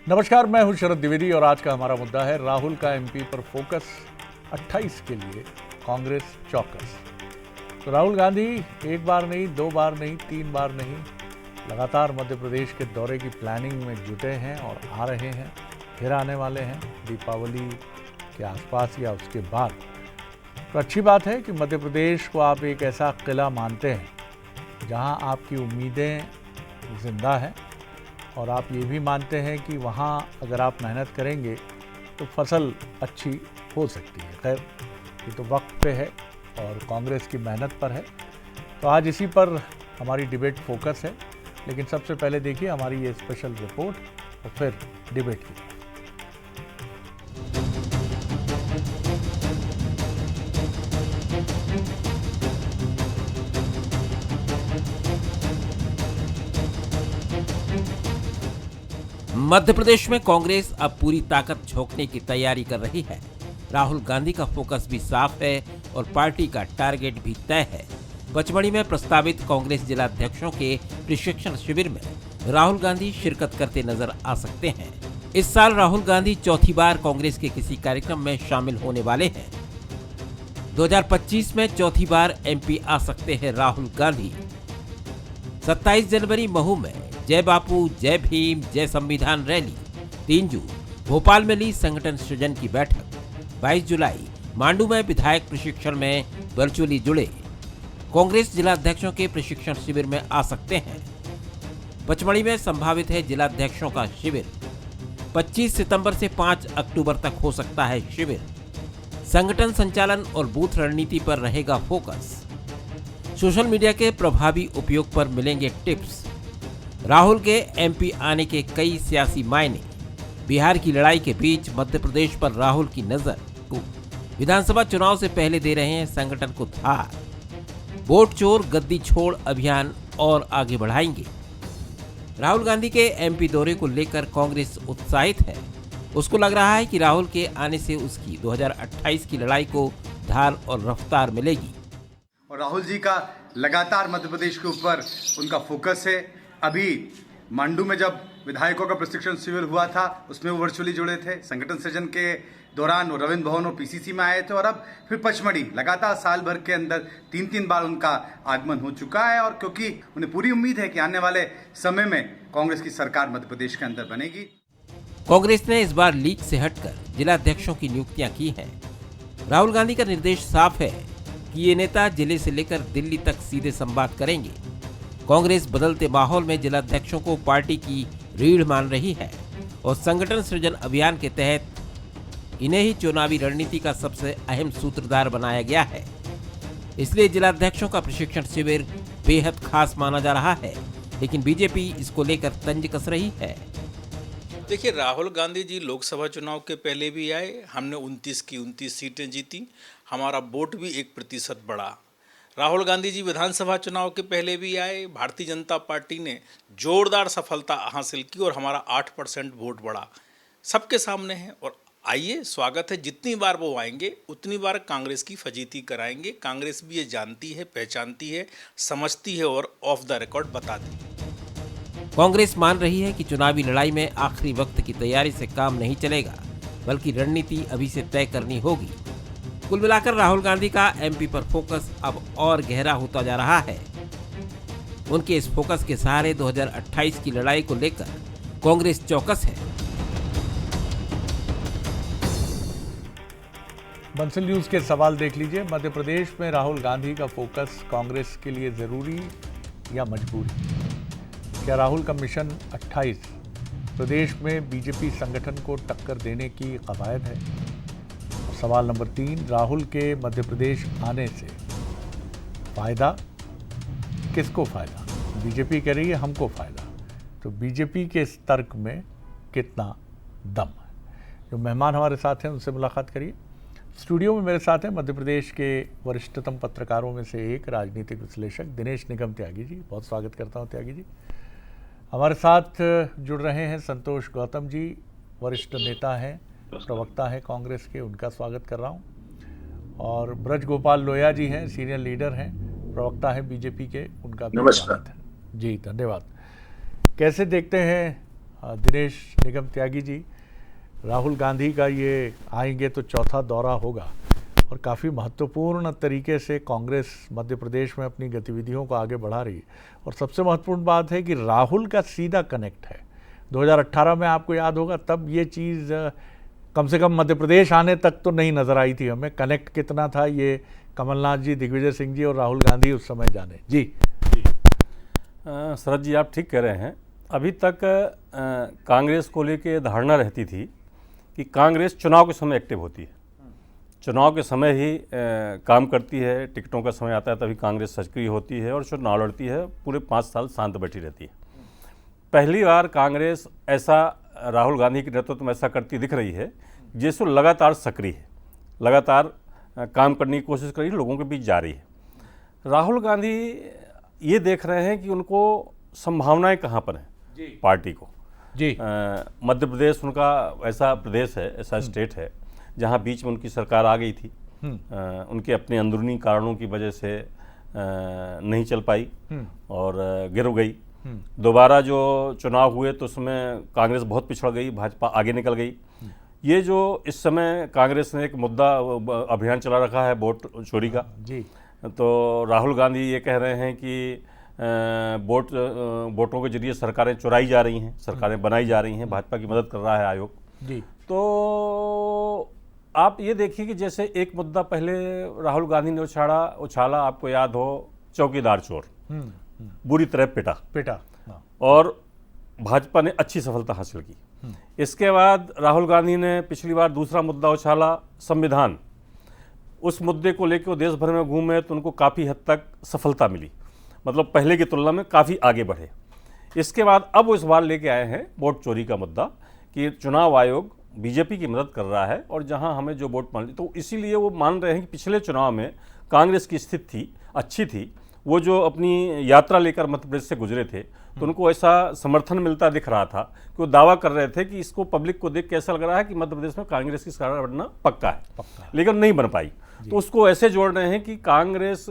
नमस्कार, मैं हूं शरद द्विवेदी और आज का हमारा मुद्दा है राहुल का एमपी पर फोकस 28 के लिए कांग्रेस चौकस। तो राहुल गांधी एक बार नहीं, दो बार नहीं, तीन बार नहीं, लगातार मध्य प्रदेश के दौरे की प्लानिंग में जुटे हैं और आ रहे हैं, फिर आने वाले हैं दीपावली के आसपास या उसके बाद। तो अच्छी बात है कि मध्य प्रदेश को आप एक ऐसा किला मानते हैं जहां आपकी उम्मीदें जिंदा हैं और आप ये भी मानते हैं कि वहाँ अगर आप मेहनत करेंगे तो फसल अच्छी हो सकती है। खैर, ये तो वक्त पे है और कांग्रेस की मेहनत पर है। तो आज इसी पर हमारी डिबेट फोकस है, लेकिन सबसे पहले देखिए हमारी ये स्पेशल रिपोर्ट और फिर डिबेट की। मध्य प्रदेश में कांग्रेस अब पूरी ताकत झोंकने की तैयारी कर रही है। राहुल गांधी का फोकस भी साफ है और पार्टी का टारगेट भी तय है। पचमढ़ी में प्रस्तावित कांग्रेस जिलाध्यक्षों के प्रशिक्षण शिविर में राहुल गांधी शिरकत करते नजर आ सकते हैं। इस साल राहुल गांधी चौथी बार कांग्रेस के किसी कार्यक्रम में शामिल होने वाले हैं। 2025 में चौथी बार एमपी आ सकते हैं राहुल गांधी। 27 जनवरी महू में जय बापू, जय भीम, जय संविधान रैली। 3 जून भोपाल में ली संगठन सृजन की बैठक। 22 जुलाई मांडू में विधायक प्रशिक्षण में वर्चुअली जुड़े। कांग्रेस जिलाध्यक्षों के प्रशिक्षण शिविर में आ सकते हैं। पचमढ़ी में संभावित है जिलाध्यक्षों का शिविर। 25 सितंबर से 5 अक्टूबर तक हो सकता है शिविर। संगठन संचालन और बूथ रणनीति पर रहेगा फोकस। सोशल मीडिया के प्रभावी उपयोग पर मिलेंगे टिप्स। राहुल के एमपी आने के कई सियासी मायने। बिहार की लड़ाई के बीच मध्य प्रदेश पर राहुल की नजर। विधानसभा चुनाव से पहले दे रहे हैं संगठन को धार। वोट चोर गद्दी छोड़ अभियान और आगे बढ़ाएंगे। राहुल गांधी के एमपी दौरे को लेकर कांग्रेस उत्साहित है। उसको लग रहा है कि राहुल के आने से उसकी 2028 की लड़ाई को धार और रफ्तार मिलेगी। और राहुल जी का लगातार मध्य प्रदेश के ऊपर उनका फोकस है। अभी मांडू में जब विधायकों का प्रशिक्षण शिविर हुआ था उसमें वो वर्चुअली जुड़े थे। संगठन सृजन के दौरान वो रविंद्र भवन और पीसीसी में आए थे और अब फिर पचमढ़ी लगातार साल भर के अंदर 3 बार उनका आगमन हो चुका है। और क्योंकि उन्हें पूरी उम्मीद है कि आने वाले समय में कांग्रेस की सरकार मध्य प्रदेश के अंदर बनेगी। कांग्रेस ने इस बार लीग से हटकर जिलाध्यक्षों की नियुक्तियां की हैं। राहुल गांधी का निर्देश साफ है कि ये नेता जिले से लेकर दिल्ली तक सीधे संवाद करेंगे। कांग्रेस बदलते माहौल में जिलाध्यक्षों को पार्टी की रीढ़ मान रही है और संगठन सृजन अभियान के तहत इन्हें ही चुनावी रणनीति का सबसे अहम सूत्रधार बनाया गया है। इसलिए जिलाध्यक्षों का प्रशिक्षण शिविर बेहद खास माना जा रहा है, लेकिन बीजेपी इसको लेकर तंज कस रही है। देखिए, राहुल गांधी जी लोकसभा चुनाव के पहले भी आए। हमने 29 की 29 सीटें जीती। हमारा वोट भी 1% बढ़ा। राहुल गांधी जी विधानसभा चुनाव के पहले भी आए। भारतीय जनता पार्टी ने जोरदार सफलता हासिल की और हमारा 8% वोट बढ़ा। सबके सामने है और आइए, स्वागत है। जितनी बार वो आएंगे उतनी बार कांग्रेस की फजीती कराएंगे। कांग्रेस भी ये जानती है, पहचानती है, समझती है और ऑफ द रिकॉर्ड बता दी। कांग्रेस मान रही है कि चुनावी लड़ाई में आखिरी वक्त की तैयारी से काम नहीं चलेगा, बल्कि रणनीति अभी से तय करनी होगी। कुल मिलाकर राहुल गांधी का एमपी पर फोकस अब और गहरा होता जा रहा है। उनके इस फोकस के सहारे 2028 की लड़ाई को लेकर कांग्रेस चौकस है। बंसल न्यूज के सवाल देख लीजिए। मध्य प्रदेश में राहुल गांधी का फोकस कांग्रेस के लिए जरूरी या मजबूरी? क्या राहुल का मिशन 28 प्रदेश में बीजेपी संगठन को टक्कर देने की कवायद है? सवाल नंबर 3, राहुल के मध्य प्रदेश आने से फायदा किसको फायदा? बीजेपी कह रही है हमको फायदा, तो बीजेपी के इस तर्क में कितना दम है? जो मेहमान हमारे साथ हैं उनसे मुलाकात करिए। स्टूडियो में मेरे साथ हैं मध्य प्रदेश के वरिष्ठतम पत्रकारों में से एक, राजनीतिक विश्लेषक दिनेश निगम त्यागी जी। बहुत स्वागत करता हूं त्यागी जी। हमारे साथ जुड़ रहे हैं संतोष गौतम जी, वरिष्ठ नेता हैं, प्रवक्ता है कांग्रेस के, उनका स्वागत कर रहा हूं। और ब्रज गोपाल लोया जी हैं, सीनियर लीडर हैं, प्रवक्ता है बीजेपी के, उनका भी स्वागत है जी। धन्यवाद। कैसे देखते हैं दिनेश निगम त्यागी जी, राहुल गांधी का ये आएंगे तो चौथा दौरा होगा और काफ़ी महत्वपूर्ण तरीके से कांग्रेस मध्य प्रदेश में अपनी गतिविधियों को आगे बढ़ा रही है। और सबसे महत्वपूर्ण बात है कि राहुल का सीधा कनेक्ट है। 2018 में आपको याद होगा, तब ये चीज़ कम से कम मध्य प्रदेश आने तक तो नहीं नज़र आई थी हमें। कनेक्ट कितना था ये कमलनाथ जी, दिग्विजय सिंह जी और राहुल गांधी उस समय जाने। जी शरद जी, आप ठीक कह रहे हैं। अभी तक कांग्रेस को लेकर धारणा रहती थी कि कांग्रेस चुनाव के समय एक्टिव होती है, चुनाव के समय ही काम करती है, टिकटों का समय आता है तभी कांग्रेस सक्रिय होती है और चुनाव लड़ती है, पूरे 5 साल शांत बैठी रहती है। पहली बार कांग्रेस ऐसा राहुल गांधी के नेतृत्व में ऐसा करती दिख रही है जैसे लगातार सक्रिय है, लगातार काम करने की कोशिश कर रही है, लोगों के बीच जा रही है। राहुल गांधी ये देख रहे हैं कि उनको संभावनाएं कहाँ पर हैं पार्टी को। जी मध्य प्रदेश उनका ऐसा प्रदेश है, ऐसा स्टेट है जहाँ बीच में उनकी सरकार आ गई थी, उनके अपने अंदरूनी कारणों की वजह से नहीं चल पाई और गिर गई। दोबारा जो चुनाव हुए तो उसमें कांग्रेस बहुत पिछड़ गई, भाजपा आगे निकल गई। ये जो इस समय कांग्रेस ने एक मुद्दा अभियान चला रखा है वोट चोरी का, जी, तो राहुल गांधी ये कह रहे हैं कि वोटों के जरिए सरकारें चुराई जा रही हैं, सरकारें बनाई जा रही हैं, भाजपा की मदद कर रहा है आयोग। जी, तो आप ये देखिए कि जैसे एक मुद्दा पहले राहुल गांधी ने उछाला, आपको याद हो, चौकीदार चोर, बुरी तरह पिटा हाँ। और भाजपा ने अच्छी सफलता हासिल की। इसके बाद राहुल गांधी ने पिछली बार दूसरा मुद्दा उछाला, संविधान। उस मुद्दे को लेकर वो देश भर में घूमे तो उनको काफ़ी हद तक सफलता मिली, मतलब पहले की तुलना में काफ़ी आगे बढ़े। इसके बाद अब वो इस बार लेके आए हैं वोट चोरी का मुद्दा कि चुनाव आयोग बीजेपी की मदद कर रहा है और जहां हमें जो वोट मिले, तो इसीलिए वो मान रहे हैं कि पिछले चुनाव में कांग्रेस की स्थिति थी, अच्छी थी, वो जो अपनी यात्रा लेकर मध्य प्रदेश से गुजरे थे तो उनको ऐसा समर्थन मिलता दिख रहा था कि वो दावा कर रहे थे कि इसको पब्लिक को देख के ऐसा लग रहा है कि मध्य प्रदेश में कांग्रेस की सरकार बनना पक्का है, लेकिन नहीं बन पाई। तो उसको ऐसे जोड़ रहे हैं कि कांग्रेस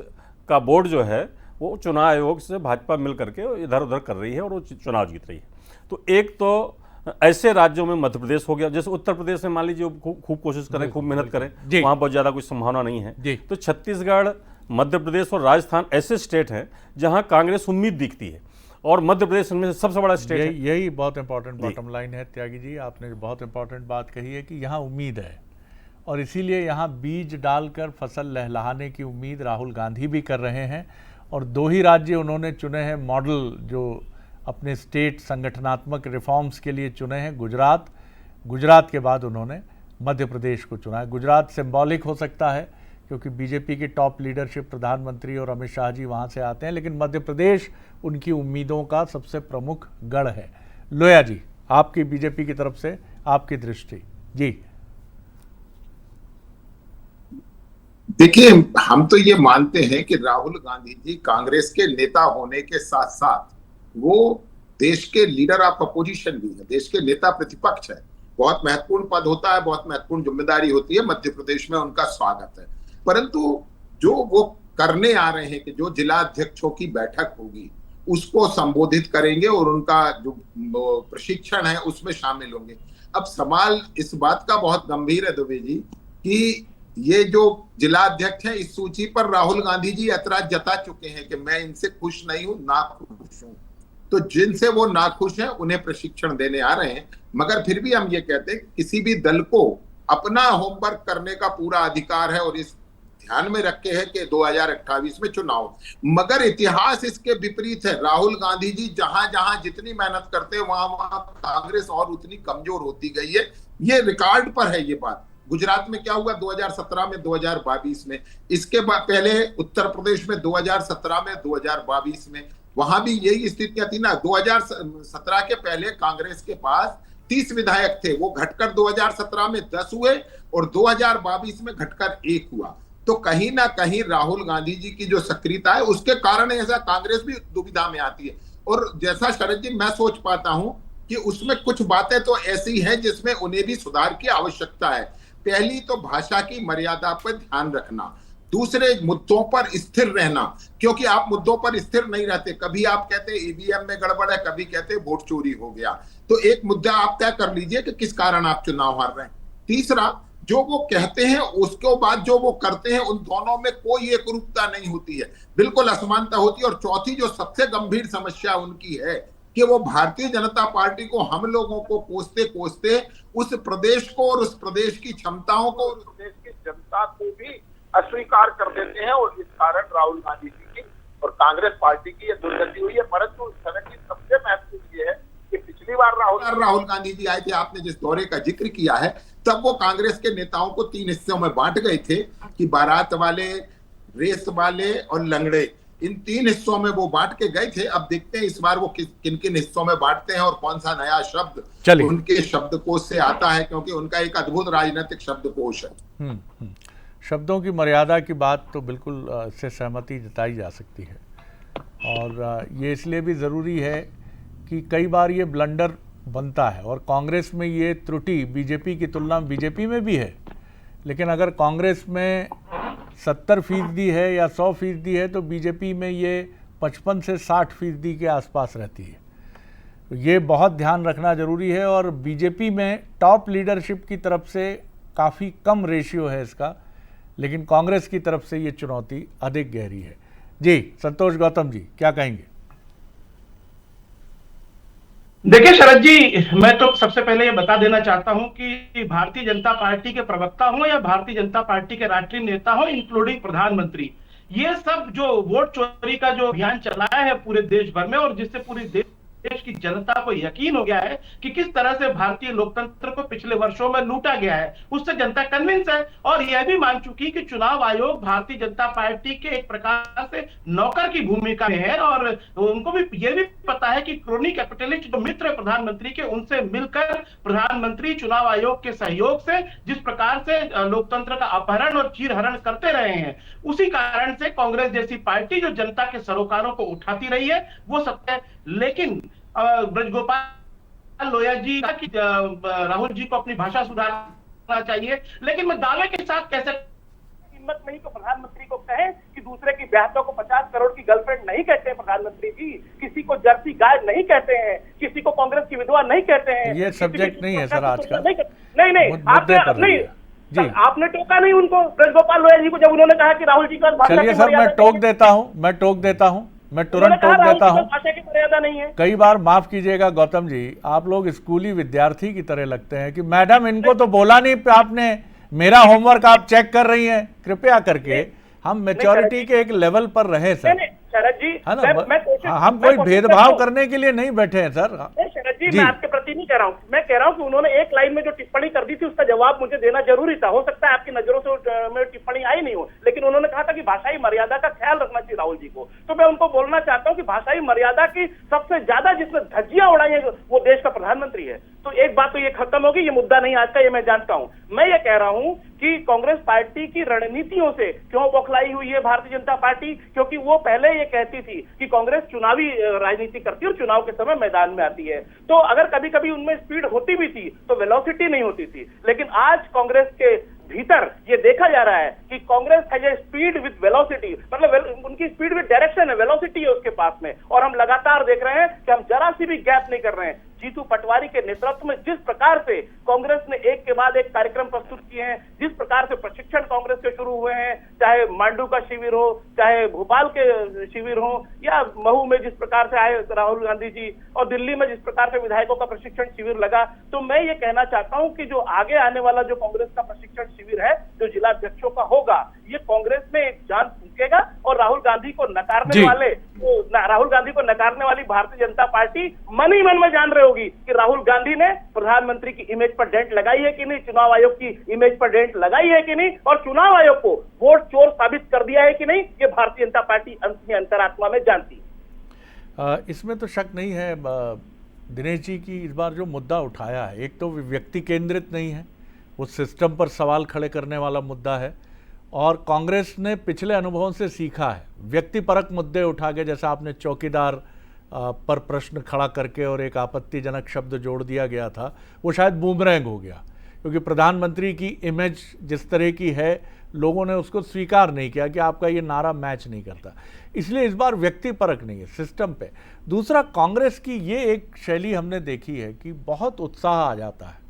का बोर्ड जो है वो चुनाव आयोग से भाजपा मिल करके इधर उधर कर रही है और वो चुनाव जीत रही है। तो एक तो ऐसे राज्यों में मध्य प्रदेश हो गया, जैसे उत्तर प्रदेश में मान लीजिए खूब कोशिश करें, खूब मेहनत करें, वहाँ बहुत ज़्यादा कोई संभावना नहीं है। तो छत्तीसगढ़, मध्य प्रदेश और राजस्थान ऐसे स्टेट हैं जहाँ कांग्रेस उम्मीद दिखती है और मध्य प्रदेश इनमें से सबसे बड़ा स्टेट है। यही बहुत इंपॉर्टेंट बॉटम लाइन है त्यागी जी, आपने बहुत इंपॉर्टेंट बात कही है कि यहाँ उम्मीद है और इसीलिए यहाँ बीज डालकर फसल लहलहाने की उम्मीद राहुल गांधी भी कर रहे हैं। और 2 ही राज्य उन्होंने चुने हैं मॉडल, जो अपने स्टेट संगठनात्मक रिफॉर्म्स के लिए चुने हैं, गुजरात के बाद उन्होंने मध्य प्रदेश को चुना है। गुजरात सिंबॉलिक हो सकता है क्योंकि बीजेपी की टॉप लीडरशिप, प्रधानमंत्री और अमित शाह जी वहाँ से आते हैं, लेकिन मध्य प्रदेश उनकी उम्मीदों का सबसे प्रमुख गढ़ है। लोया जी, आपकी बीजेपी की तरफ से आपकी दृष्टि। जी देखिए, हम तो ये मानते हैं कि राहुल गांधी जी कांग्रेस के नेता होने के साथ साथ वो देश के लीडर ऑफ अपोजिशन भी है, देश के नेता प्रतिपक्ष है। बहुत महत्वपूर्ण पद होता है, बहुत महत्वपूर्ण जिम्मेदारी होती है, मध्य प्रदेश में उनका स्वागत है। परंतु जो वो करने आ रहे हैं कि जो जिला अध्यक्षों की बैठक होगी उसको संबोधित करेंगे और उनका जो प्रशिक्षण है उसमें शामिल होंगे। अब सवाल इस बात का बहुत गंभीर है दुबे जी कि ये जो जिला अध्यक्ष हैं, इस सूची पर राहुल गांधी जी ऐतराज जता चुके हैं कि मैं इनसे खुश नहीं हूं, नाखुश हूं। तो जिनसे वो नाखुश हैं उन्हें प्रशिक्षण देने आ रहे हैं। मगर फिर भी हम ये कहते हैं किसी भी दल को अपना होमवर्क करने का पूरा अधिकार है और इस ध्यान में रखे है कि 2028 में चुनाव, मगर इतिहास इसके विपरीत है। राहुल गांधी जी जहां जहां जितनी मेहनत करते हैं वहां वहां कांग्रेस और उतनी कमजोर होती गई है। ये रिकॉर्ड पर है ये बात। गुजरात में क्या हुआ 2017 में, 2022 में, इसके बाद पहले उत्तर प्रदेश में 2017 में, 2022 में, वहां भी यही स्थितियां थी ना। 2017 के पहले कांग्रेस के पास 30 विधायक थे, वो घटकर 2017 में 10 हुए और 2022 में घटकर 1 हुआ। तो कहीं ना कहीं राहुल गांधी जी की जो सक्रियता है उसके कारण ऐसा कांग्रेस भी दुविधा में आती है। और जैसा शरद जी मैं सोच पाता हूं कि उसमें कुछ बातें तो ऐसी हैं जिसमें उन्हें भी सुधार की आवश्यकता है। पहली तो भाषा की मर्यादा पर ध्यान रखना। दूसरे मुद्दों पर स्थिर रहना, क्योंकि आप मुद्दों पर स्थिर नहीं रहते। कभी आप कहते ईवीएम में गड़बड़ है, कभी कहते वोट चोरी हो गया। तो एक मुद्दा आप तय कर लीजिए कि किस कारण आप चुनाव हार रहे हैं। तीसरा, जो वो कहते हैं उसके बाद जो वो करते हैं, उन दोनों में कोई एकरूपता नहीं होती है, बिल्कुल असमानता होती है। और चौथी जो सबसे गंभीर समस्या उनकी है कि वो भारतीय जनता पार्टी को, हम लोगों को कोसते कोसते उस प्रदेश को और उस प्रदेश की क्षमताओं को और उस प्रदेश की जनता को भी अस्वीकार कर देते हैं। और इस कारण राहुल गांधी जी की और कांग्रेस पार्टी की यह दुर्गति हुई है। परंतु की सबसे महत्वपूर्ण ये है कि पिछली बार राहुल गांधी जी आए थे, आपने जिस दौरे का जिक्र किया है, तब वो कांग्रेस के नेताओं को 3 हिस्सों में बांट गए थे कि बारात वाले, रेस वाले और लंगड़े, इन 3 हिस्सों में वो बांट के गए थे। अब देखते हैं इस बार वो किन किन हिस्सों में बांटते हैं और कौन सा नया शब्द उनके शब्दकोश से आता है, क्योंकि उनका एक अद्भुत राजनीतिक शब्दकोश है। शब्दों की मर्यादा की बात तो बिल्कुल से सहमति जताई जा सकती है। और ये इसलिए भी ज़रूरी है कि कई बार ये ब्लंडर बनता है और कांग्रेस में ये त्रुटि बीजेपी की तुलना में बीजेपी में भी है, लेकिन अगर कांग्रेस में 70% है या 100% है तो बीजेपी में ये 55 से 60% के आसपास रहती है। तो ये बहुत ध्यान रखना ज़रूरी है। और बीजेपी में टॉप लीडरशिप की तरफ से काफ़ी कम रेशियो है इसका, लेकिन कांग्रेस की तरफ से ये चुनौती अधिक गहरी है। जी संतोष गौतम जी, क्या कहेंगे? देखिए शरद जी, मैं तो सबसे पहले ये बता देना चाहता हूं कि भारतीय जनता पार्टी के प्रवक्ता हो या भारतीय जनता पार्टी के राष्ट्रीय नेता हो, इंक्लूडिंग प्रधानमंत्री, ये सब जो वोट चोरी का जो अभियान चलाया है पूरे देश भर में, और जिससे पूरे देश की जनता को यकीन हो गया है कि किस तरह से भारतीय लोकतंत्र को पिछले वर्षों में लूटा गया है, उससे जनता कन्विंस है। और यह भी मान चुकी कि चुनाव आयोग भारतीय जनता पार्टी के एक प्रकार से नौकर की भूमिका में है। और उनको भी यह भी पता है कि क्रोनी कैपिटलिस्ट जो मित्र है प्रधानमंत्री के, उनसे मिलकर प्रधानमंत्री चुनाव आयोग के सहयोग से जिस प्रकार से लोकतंत्र का अपहरण और चीरहरण करते रहे हैं, उसी कारण से कांग्रेस जैसी पार्टी जो जनता के सरोकारों को उठाती रही है, वो सत्य है। लेकिन ब्रजगोपाल लोया जी का कि राहुल जी को अपनी भाषा सुधारना चाहिए, लेकिन मैं दावे के साथ कैसे हिम्मत नहीं तो प्रधानमंत्री को कहें कि दूसरे की ब्याहता को 50 करोड़ की गर्लफ्रेंड नहीं कहते हैं प्रधानमंत्री जी, किसी को जर्सी गाय नहीं कहते हैं, किसी को कांग्रेस की विधवा नहीं कहते हैं। ये सब्जेक्ट नहीं है सर आज का। नहीं आपने टोका नहीं उनको, ब्रजगोपाल लोया जी को, जब उन्होंने कहा कि राहुल जी का भाषा। चलिए सर, मैं टोक देता हूँ, मैं तुरंत टोक देता हूँ। भाषा की मर्यादा नहीं है। कई बार माफ कीजिएगा गौतम जी, आप लोग स्कूली विद्यार्थी की तरह लगते हैं कि मैडम इनको तो बोला नहीं आपने, मेरा होमवर्क आप चेक कर रही हैं। कृपया करके हम मैच्योरिटी के एक लेवल पर रहे सर, शरद जी, है ना? हम कोई भेदभाव करने के लिए नहीं बैठे हैं सर। शरद जी, मैं आपके प्रति नहीं कह रहा हूँ, मैं कह रहा हूँ कि उन्होंने एक लाइन में जो टिप्पणी कर दी थी उसका जवाब मुझे देना जरूरी था। हो सकता है आपकी नजरों से में टिप्पणी आई नहीं हो, लेकिन उन्होंने कहा था कि भाषाई मर्यादा का ख्याल रखना चाहिए राहुल जी को। तो मैं उनको बोलना चाहता हूँ कि भाषाई मर्यादा की सबसे ज्यादा जिसने धज्जियां उड़ाई है वो देश का प्रधानमंत्री है। तो एक बात तो ये खत्म होगी, ये मुद्दा नहीं आज का, ये मैं जानता हूँ। मैं ये कह रहा हूँ कि कांग्रेस पार्टी की रणनीतियों से क्यों बौखलाई हुई है भारतीय जनता पार्टी, क्योंकि वो पहले ये कहती थी कि कांग्रेस चुनावी राजनीति करती है और चुनाव के समय मैदान में आती है। तो अगर कभी कभी उनमें स्पीड होती भी थी तो वेलोसिटी नहीं होती थी। लेकिन आज कांग्रेस के भीतर ये देखा जा रहा है कि कांग्रेस का ये स्पीड विद वेलोसिटी, मतलब उनकी स्पीड विद डायरेक्शन है, वेलोसिटी है उसके पास में। और हम लगातार देख रहे हैं कि हम जरा सी भी गैप नहीं कर रहे हैं। जीतू पटवारी के नेतृत्व में जिस प्रकार से कांग्रेस ने एक के बाद एक कार्यक्रम प्रस्तुत किए हैं, जिस प्रकार से प्रशिक्षण कांग्रेस के शुरू हुए हैं, चाहे मांडू का शिविर हो, चाहे भोपाल के शिविर हो, या महू में जिस प्रकार से आए राहुल गांधी जी, और दिल्ली में जिस प्रकार से विधायकों का प्रशिक्षण शिविर लगा, तो मैं ये कहना चाहता हूं कि जो आगे आने वाला जो कांग्रेस का प्रशिक्षण शिविर है, जो जिला अध्यक्षों का होगा, ये कांग्रेस में एक जान फूंकेगा। और राहुल गांधी को नकारने वाली भारतीय जनता पार्टी मन ही मन में जान रहे होगी कि राहुल गांधी ने प्रधानमंत्री की इमेज पर डेंट लगाई है कि नहीं, चुनाव आयोग की इमेज पर डेंट लगाई है कि नहीं, और चुनाव आयोग को वोट चोर साबित कर दिया है कि नहीं, ये भारतीय जनता पार्टी अंतरात्मा में जानती है। इसमें तो शक नहीं है। दिनेश जी की इस बार जो मुद्दा उठाया है, एक तो व्यक्ति केंद्रित नहीं है, वो सिस्टम पर सवाल खड़े करने वाला मुद्दा है। और कांग्रेस ने पिछले अनुभवों से सीखा है, व्यक्तिपरक मुद्दे उठा के, जैसा आपने चौकीदार पर प्रश्न खड़ा करके और एक आपत्तिजनक शब्द जोड़ दिया गया था, वो शायद बूमरैंग हो गया, क्योंकि प्रधानमंत्री की इमेज जिस तरह की है लोगों ने उसको स्वीकार नहीं किया कि आपका ये नारा मैच नहीं करता। इसलिए इस बार व्यक्ति परक नहीं है, सिस्टम पे। दूसरा, कांग्रेस की ये एक शैली हमने देखी है कि बहुत उत्साह आ जाता है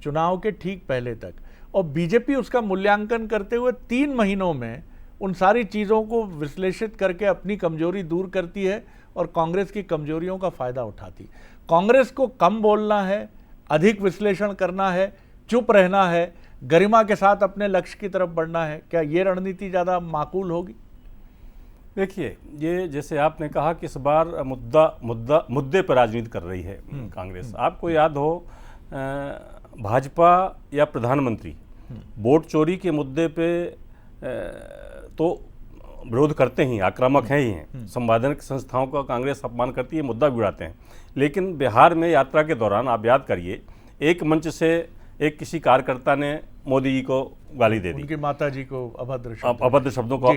चुनाव के ठीक पहले तक, और बीजेपी उसका मूल्यांकन करते हुए 3 महीनों में उन सारी चीज़ों को विश्लेषित करके अपनी कमजोरी दूर करती है और कांग्रेस की कमजोरियों का फायदा उठाती। कांग्रेस को कम बोलना है, अधिक विश्लेषण करना है, चुप रहना है, गरिमा के साथ अपने लक्ष्य की तरफ बढ़ना है। क्या ये रणनीति ज़्यादा माकूल होगी? देखिए, ये जैसे आपने कहा कि इस बार मुद्दे पर राजनीति कर रही है कांग्रेस। आपको याद हो भाजपा या प्रधानमंत्री वोट चोरी के मुद्दे पे तो विरोध करते ही, आक्रामक हैं ही हैं। संवैधानिक संस्थाओं का कांग्रेस अपमान करती है, मुद्दा भी उड़ाते हैं। लेकिन बिहार में यात्रा के दौरान आप याद करिए, एक मंच से एक किसी कार्यकर्ता ने मोदी जी को गाली दे दी, उनकी माता जी को अभद्र शब्दों का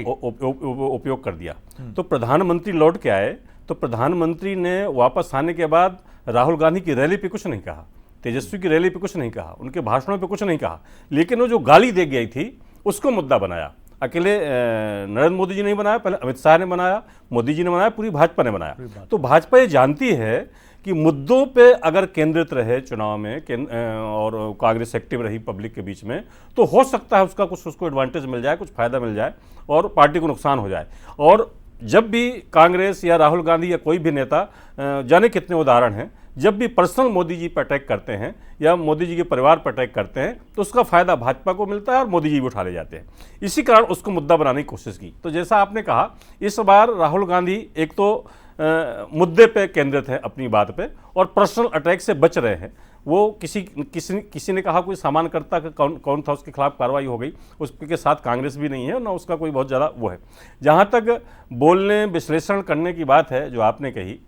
उपयोग कर दिया। तो प्रधानमंत्री लौट के आए, तो प्रधानमंत्री ने वापस आने के बाद राहुल गांधी की रैली पे कुछ नहीं कहा, तेजस्वी की रैली पे कुछ नहीं कहा, उनके भाषणों पे कुछ नहीं कहा, लेकिन वो जो गाली दे गई थी उसको मुद्दा बनाया। अकेले नरेंद्र मोदी जी नहीं बनाया, पहले अमित शाह ने बनाया, मोदी जी ने बनाया, पूरी भाजपा ने बनाया। तो भाजपा ये जानती है कि मुद्दों पे अगर केंद्रित रहे चुनाव में और कांग्रेस एक्टिव रही पब्लिक के बीच में, तो हो सकता है उसको एडवांटेज मिल जाए, कुछ फायदा मिल जाए और पार्टी को नुकसान हो जाए। और जब भी कांग्रेस या राहुल गांधी या कोई भी नेता, जाने कितने उदाहरण हैं, जब भी पर्सनल मोदी जी पर अटैक करते हैं या मोदी जी के परिवार पर अटैक करते हैं, तो उसका फायदा भाजपा को मिलता है और मोदी जी भी उठा ले जाते हैं। इसी कारण उसको मुद्दा बनाने की कोशिश की। तो जैसा आपने कहा, इस बार राहुल गांधी एक तो मुद्दे पे केंद्रित है अपनी बात पे और पर्सनल अटैक से बच रहे हैं। वो किसी ने कहा कोई सामान्यकर्ता का कौन था, उसके खिलाफ कार्रवाई हो गई, उसके साथ कांग्रेस भी नहीं है और ना उसका कोई बहुत ज़्यादा वो है। जहाँ तक बोलने विश्लेषण करने की बात है जो आपने कही,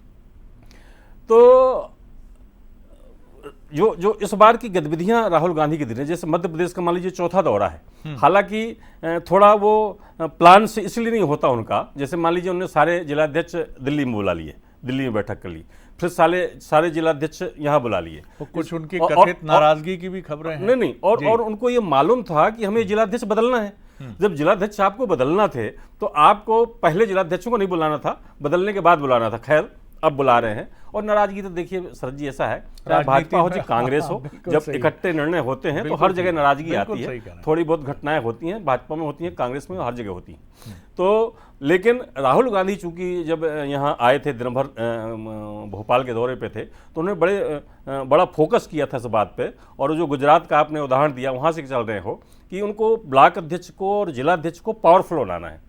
तो जो इस बार की गतिविधियां राहुल गांधी की दिन, जैसे मध्य प्रदेश का मान लीजिए चौथा दौरा है। हालांकि थोड़ा वो प्लान से इसलिए नहीं होता उनका, जैसे मान लीजिए उन्होंने सारे जिलाध्यक्ष दिल्ली में बुला लिए, दिल्ली में बैठक कर ली, फिर सारे जिलाध्यक्ष यहाँ बुला लिए। कुछ उनकी कथित नाराजगी की भी खबरें हैं। नहीं, और उनको ये मालूम था कि हमें जिलाध्यक्ष बदलना है। जब जिलाध्यक्ष आपको बदलना थे तो आपको पहले जिलाध्यक्षों को नहीं बुलाना था, बदलने के बाद बुलाना था। खैर, अब बुला रहे हैं। और नाराजगी तो देखिए सर जी, ऐसा है, चाहे भाजपा हो चाहे कांग्रेस हो, जब इकट्ठे निर्णय होते हैं तो हर जगह नाराजगी आती है। थोड़ी बहुत घटनाएं होती हैं, भाजपा में होती हैं, कांग्रेस में हर जगह होती हैं। तो लेकिन राहुल गांधी चूंकि जब यहाँ आए थे, दिन भर भोपाल के दौरे पे थे, तो उन्होंने बड़ा फोकस किया था इस बात पे। और जो गुजरात का आपने उदाहरण दिया, वहाँ से चल रहे हो कि उनको ब्लॉक अध्यक्ष को और जिलाध्यक्ष को पावरफुल बनाना है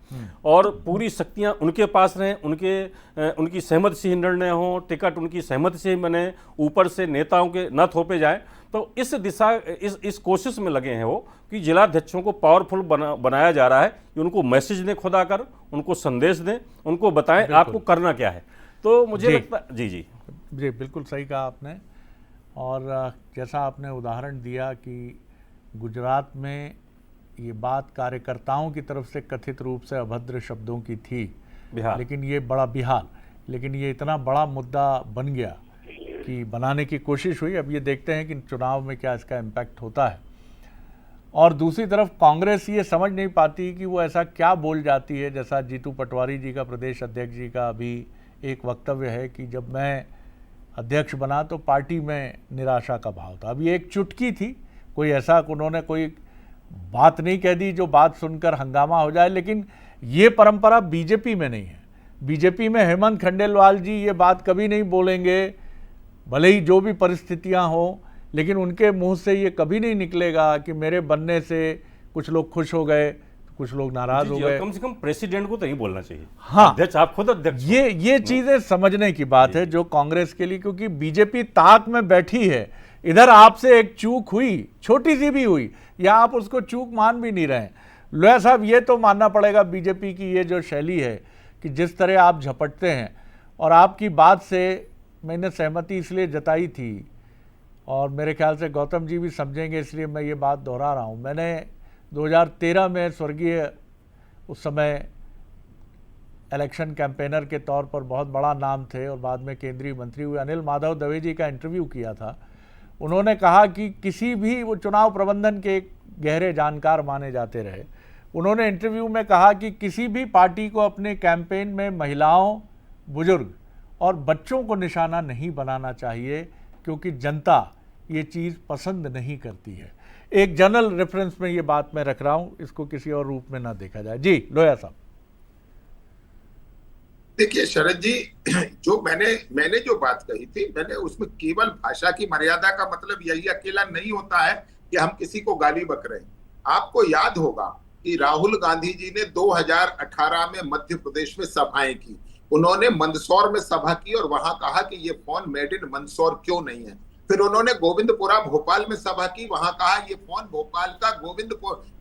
और पूरी शक्तियाँ उनके पास रहें, उनकी सहमति से ही निर्णय हो, टिकट उनकी सहमति से ही बने, ऊपर से नेताओं के न थोपे जाए। तो इस दिशा इस कोशिश में लगे हैं वो कि जिलाध्यक्षों को पावरफुल बनाया जा रहा है कि उनको मैसेज दें, खुद आकर उनको संदेश दें, उनको बताएं आपको करना क्या है। तो मुझे लगता जी बिल्कुल सही कहा आपने। और जैसा आपने उदाहरण दिया कि गुजरात में ये बात कार्यकर्ताओं की तरफ से कथित रूप से अभद्र शब्दों की थी, लेकिन ये इतना बड़ा मुद्दा बन गया कि बनाने की कोशिश हुई। अब ये देखते हैं कि चुनाव में क्या इसका इम्पैक्ट होता है। और दूसरी तरफ कांग्रेस ये समझ नहीं पाती कि वो ऐसा क्या बोल जाती है, जैसा जीतू पटवारी जी का, प्रदेश अध्यक्ष जी का अभी एक वक्तव्य है कि जब मैं अध्यक्ष बना तो पार्टी में निराशा का भाव था। अभी एक चुटकी थी, कोई ऐसा उन्होंने कोई बात नहीं कह दी जो बात सुनकर हंगामा हो जाए, लेकिन ये परंपरा बीजेपी में नहीं है। बीजेपी में हेमंत खंडेलवाल जी ये बात कभी नहीं बोलेंगे, भले ही जो भी परिस्थितियां हो, लेकिन उनके मुंह से ये कभी नहीं निकलेगा कि मेरे बनने से कुछ लोग खुश हो गए, कुछ लोग नाराज हो गए। कम से कम प्रेसिडेंट को तो नहीं बोलना चाहिए। हाँ, अध्यक्ष, आप खुद अध्यक्ष। ये चीजें समझने की बात है जो कांग्रेस के लिए, क्योंकि बीजेपी ताक में बैठी है। इधर आपसे एक चूक हुई, छोटी सी भी हुई, या आप उसको चूक मान भी नहीं रहे। लोया साहब, ये तो मानना पड़ेगा बीजेपी की ये जो शैली है कि जिस तरह आप झपटते हैं, और आपकी बात से मैंने सहमति इसलिए जताई थी और मेरे ख्याल से गौतम जी भी समझेंगे, इसलिए मैं ये बात दोहरा रहा हूँ। मैंने 2013 में स्वर्गीय, उस समय इलेक्शन कैंपेनर के तौर पर बहुत बड़ा नाम थे और बाद में केंद्रीय मंत्री हुए, अनिल माधव दवे जी का इंटरव्यू किया था। उन्होंने कहा कि किसी भी, वो चुनाव प्रबंधन के गहरे जानकार माने जाते रहे, उन्होंने इंटरव्यू में कहा कि किसी भी पार्टी को अपने कैंपेन में महिलाओं, बुजुर्ग और बच्चों को निशाना नहीं बनाना चाहिए, क्योंकि जनता ये चीज़ पसंद नहीं करती है। एक जनरल रेफरेंस में ये बात मैं रख रहा हूँ, इसको किसी और रूप में ना देखा जाए। जी लोया साहब। देखिए शरद जी, जो मैंने जो बात कही थी, मैंने उसमें केवल भाषा की मर्यादा का मतलब यही अकेला नहीं होता है कि हम किसी को गाली बक रहे हैं। आपको याद होगा कि राहुल गांधी जी ने 2018 में मध्य प्रदेश में सभाएं की। उन्होंने मंदसौर में सभा की और वहां कहा कि ये फोन मेड इन मंदसौर क्यों नहीं है। फिर उन्होंने गोविंदपुरा भोपाल में सभा की, वहां कहा ये फोन भोपाल का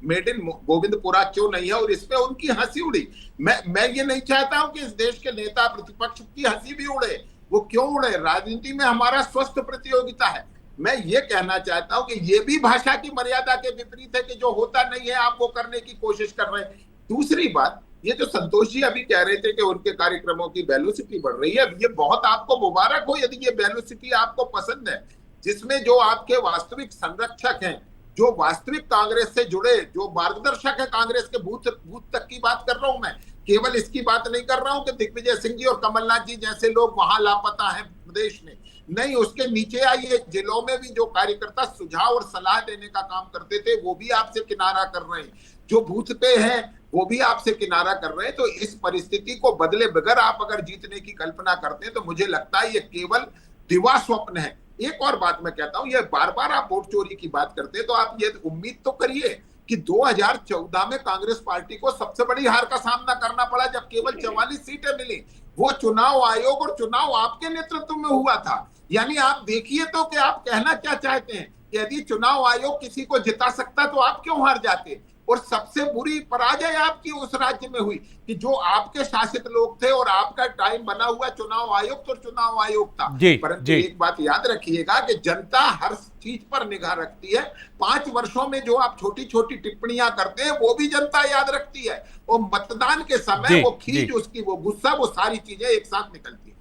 मेड इन गोविंदपुरा क्यों नहीं है, और इसमें उनकी हंसी उड़ी। मैं ये नहीं चाहता हूं कि इस देश के नेता प्रतिपक्ष की हंसी भी उड़े, वो क्यों उड़े? राजनीति में हमारा स्वस्थ प्रतियोगिता है। मैं ये कहना चाहता हूं कि ये भी भाषा की मर्यादा के विपरीत है कि जो होता नहीं है आप वो करने की कोशिश कर रहे हैं। दूसरी बात, ये जो संतोष जी अभी कह रहे थे कि उनके कार्यक्रमों की वेलोसिटी बढ़ रही है, ये बहुत आपको मुबारक हो यदि ये वेलोसिटी आपको पसंद है, जिसमें जो आपके वास्तविक संरक्षक हैं, जो वास्तविक कांग्रेस से जुड़े, जो मार्गदर्शक है कांग्रेस के बूथ तक की बात कर रहा हूं मैं। केवल इसकी बात नहीं कर रहा हूं कि दिग्विजय सिंह जी और कमलनाथ जी जैसे लोग वहां लापता हैं प्रदेश में, नहीं, उसके नीचे आइए, जिलों में भी जो कार्यकर्ता सुझाव और सलाह देने का काम करते थे वो भी आपसे किनारा कर रहे हैं, जो बूथ पे हैं वो भी आपसे किनारा कर रहे हैं। तो इस परिस्थिति को बदले बगैर आप अगर जीतने की कल्पना करते हैं तो मुझे लगता है ये केवल दिवा स्वप्न है। एक और बात मैं कहता हूं, ये बार बार आप वोट चोरी की बात करते हैं तो आप ये उम्मीद तो करिए कि 2014 में कांग्रेस पार्टी को सबसे बड़ी हार का सामना करना पड़ा जब केवल 44 सीटें मिली। वो चुनाव आयोग और चुनाव आपके नेतृत्व में हुआ था। यानी आप देखिए तो कि आप कहना क्या चाहते हैं, यदि चुनाव आयोग किसी को जिता सकता तो आप क्यों हार जाते? और सबसे बुरी पराजय आपकी उस राज्य में हुई कि जो आपके शासित लोग थे और आपका टाइम बना हुआ चुनाव आयोग तो चुनाव आयोग था। परंतु एक बात याद रखिएगा कि जनता हर चीज पर निगाह रखती है। 5 वर्षों में जो आप छोटी छोटी टिप्पणियां करते हैं वो भी जनता याद रखती है, और मतदान के समय वो खींच, उसकी वो गुस्सा, वो सारी चीजें एक साथ निकलती है।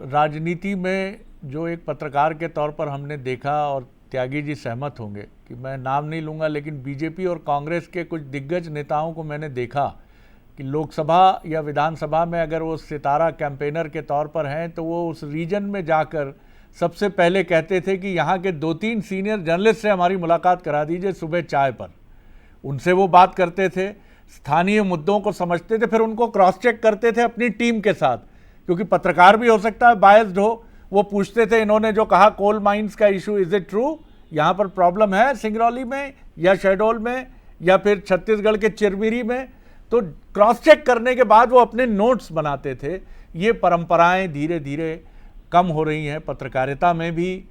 राजनीति में जो एक पत्रकार के तौर पर हमने देखा, और त्यागी जी सहमत होंगे कि मैं नाम नहीं लूँगा, लेकिन बीजेपी और कांग्रेस के कुछ दिग्गज नेताओं को मैंने देखा कि लोकसभा या विधानसभा में अगर वो सितारा कैंपेनर के तौर पर हैं तो वो उस रीजन में जाकर सबसे पहले कहते थे कि यहाँ के 2-3 सीनियर जर्नलिस्ट से हमारी मुलाकात करा दीजिए सुबह चाय पर। उनसे वो बात करते थे, स्थानीय मुद्दों को समझते थे, फिर उनको क्रॉस चेक करते थे अपनी टीम के साथ, क्योंकि पत्रकार भी हो सकता है बायस्ड हो। वो पूछते थे इन्होंने जो कहा कोल माइंस का इशू, इज इट ट्रू, यहाँ पर प्रॉब्लम है सिंगरौली में या शहडोल में या फिर छत्तीसगढ़ के चिरमिरी में, तो क्रॉस चेक करने के बाद वो अपने नोट्स बनाते थे। ये परंपराएं धीरे धीरे कम हो रही हैं पत्रकारिता में भी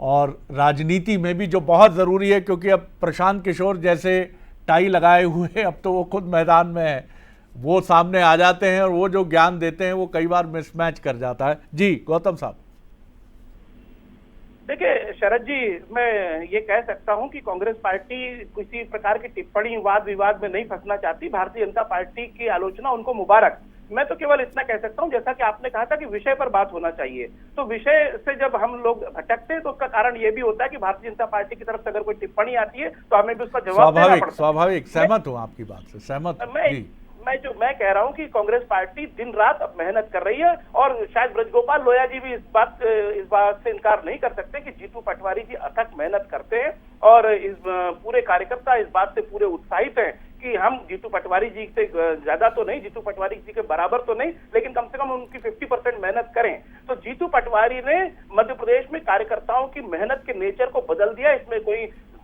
और राजनीति में भी, जो बहुत ज़रूरी है, क्योंकि अब प्रशांत किशोर जैसे टाई लगाए हुए अब तो वो खुद मैदान में है, वो सामने आ जाते हैं और वो जो ज्ञान देते हैं वो कई बार मिसमैच कर जाता है। जी गौतम साहब। देखिए शरद जी, मैं ये कह सकता हूं कि कांग्रेस पार्टी किसी प्रकार की टिप्पणी वाद विवाद में नहीं फंसना चाहती। भारतीय जनता पार्टी की आलोचना उनको मुबारक। मैं तो केवल इतना कह सकता हूं, जैसा कि आपने कहा था कि विषय पर बात होना चाहिए, तो विषय से जब हम लोग भटकते हैं तो उसका कारण ये भी होता है कि भारतीय जनता पार्टी की तरफ से अगर कोई टिप्पणी आती है तो हमें भी उसका जवाब देना पड़ता है। स्वाभाविक, सहमत हूं आपकी बात से, सहमत। मैं कह रहा हूं कि कांग्रेस पार्टी दिन रात अब मेहनत कर रही है, और शायद ब्रजगोपाल लोया जी भी इस बात से इनकार नहीं कर सकते कि जीतू पटवारी जी अथक मेहनत करते हैं, और इस पूरे कार्यकर्ता इस बात से पूरे उत्साहित हैं कि हम जीतू पटवारी जी से ज्यादा तो नहीं, जीतू पटवारी जी के बराबर तो नहीं, लेकिन कम से कम उनकी 50% मेहनत करें। तो जीतू पटवारी ने मध्य प्रदेश में कार्यकर्ताओं की मेहनत के नेचर को बदल दिया, इसमें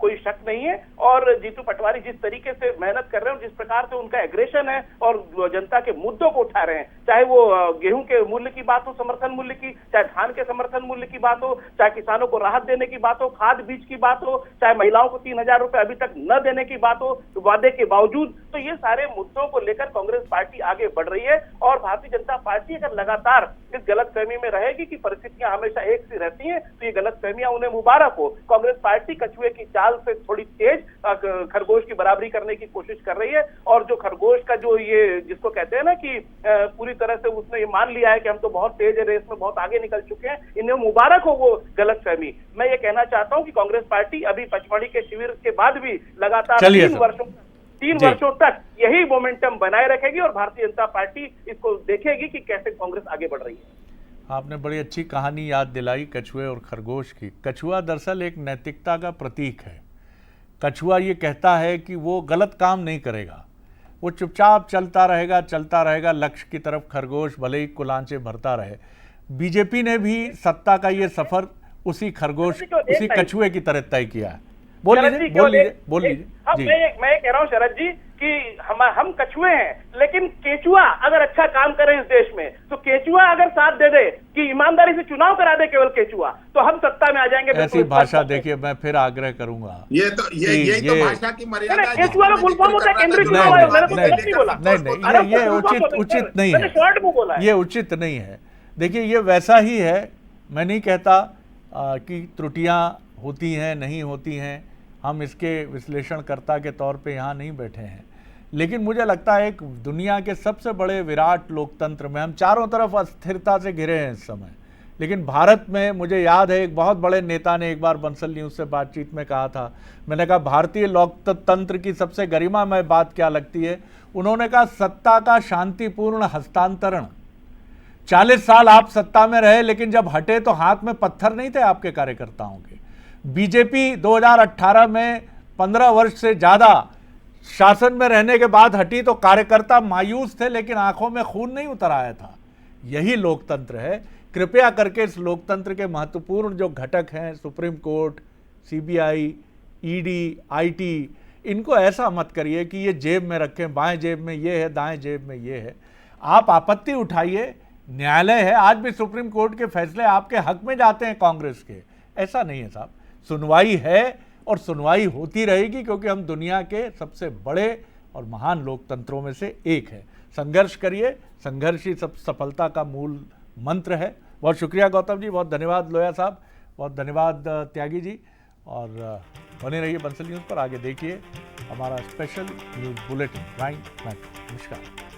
कोई शक नहीं है। और जीतू पटवारी जिस तरीके से मेहनत कर रहे हैं और जिस प्रकार से उनका एग्रेशन है और जनता के मुद्दों को उठा रहे हैं, चाहे वो गेहूं के मूल्य की बात हो, समर्थन मूल्य की, चाहे धान के समर्थन मूल्य की बात हो, चाहे किसानों को राहत देने की बात हो, खाद बीज की बात हो, चाहे महिलाओं को 3000 रुपए अभी तक न देने की बात हो वादे के बावजूद, तो ये सारे मुद्दों को लेकर कांग्रेस पार्टी आगे बढ़ रही है। और भारतीय जनता पार्टी अगर लगातार इस गलतफहमी में रहेगी कि परिस्थितियां हमेशा एक सी रहती हैं, तो ये गलतफहमियां उन्हें मुबारक हो। कांग्रेस पार्टी कछुए की चाल से थोड़ी तेज खरगोश की बराबरी करने की कोशिश कर रही है, और जो खरगोश का जो ये जिसको कहते हैं ना कि पूरी तरह से उसने ये मान लिया है कि हम तो बहुत तेज है, रेस में बहुत आगे निकल चुके हैं, इन्हें मुबारक हो वो गलतफहमी। मैं ये कहना चाहता हूं कि कांग्रेस पार्टी अभी पचमढ़ी के शिविर के बाद भी लगातार 3 वर्षों 3 जी। वर्षों तक यही मोमेंटम बनाए रखेगी और भारतीय जनता पार्टी इसको देखेगी कि कैसे कांग्रेस आगे बढ़ रही है। आपने बड़ी अच्छी कहानी याद दिलाई कछुए और खरगोश की। कछुआ दरअसल एक नैतिकता का प्रतीक है। कछुआ ये कहता है कि वो गलत काम नहीं करेगा, वो चुपचाप चलता रहेगा लक्ष्य की तरफ। खरगोश भले ही कुलांचे भरता रहे। बीजेपी ने भी सत्ता का ये सफर उसी खरगोश, उसी कछुए की तरह तय किया है। बोल लीजिए जी। मैं कह रहा हूँ शरद जी कि हम कछुए हैं, लेकिन केचुआ अगर अच्छा काम करे इस देश में, तो केचुआ अगर साथ दे दे कि ईमानदारी से चुनाव करा दे केवल केचुआ, तो हम सत्ता में आ जाएंगे। ऐसी भाषा देखिए, मैं फिर आग्रह करूंगा। ये तो भाषा की मर्यादा है। केचुआ का फुल फॉर्म होता है केंद्रीय चुनाव आयोग। मैंने तो गलत नहीं बोला। नहीं, ये उचित नहीं है, शॉर्ट में बोला है। ये उचित नहीं है। देखिए, ये वैसा ही है। मैं नहीं कहता कि त्रुटियां होती हैं, नहीं होती हैं, हम इसके विश्लेषणकर्ता के तौर पे यहाँ नहीं बैठे हैं, लेकिन मुझे लगता है एक दुनिया के सबसे बड़े विराट लोकतंत्र में हम चारों तरफ अस्थिरता से घिरे हैं इस समय, लेकिन भारत में मुझे याद है एक बहुत बड़े नेता ने एक बार बंसल न्यूज़ से बातचीत में कहा था, मैंने कहा भारतीय लोकतंत्र की सबसे गरिमामय बात क्या लगती है? उन्होंने कहा सत्ता का शांतिपूर्ण हस्तांतरण। 40 साल आप सत्ता में रहे, लेकिन जब हटे तो हाथ में पत्थर नहीं थे आपके कार्यकर्ताओं के। बीजेपी 2018 में 15 वर्ष से ज़्यादा शासन में रहने के बाद हटी तो कार्यकर्ता मायूस थे, लेकिन आंखों में खून नहीं उतर आया था। यही लोकतंत्र है। कृपया करके इस लोकतंत्र के महत्वपूर्ण जो घटक हैं, supreme court, CBI, ED, IT, इनको ऐसा मत करिए कि ये जेब में रखें, बाएं जेब में ये है, दाएं जेब में ये है। आप आपत्ति उठाइए, न्यायालय है, आज भी सुप्रीम कोर्ट के फैसले आपके हक में जाते हैं कांग्रेस के। ऐसा नहीं है साहब, सुनवाई है और सुनवाई होती रहेगी, क्योंकि हम दुनिया के सबसे बड़े और महान लोकतंत्रों में से एक है। संघर्ष करिए, संघर्ष ही सब सफलता का मूल मंत्र है। बहुत शुक्रिया गौतम जी, बहुत धन्यवाद लोया साहब, बहुत धन्यवाद त्यागी जी, और बने रहिए बंसल न्यूज़ पर। आगे देखिए हमारा स्पेशल न्यूज़ बुलेटिन राइट। नमस्कार।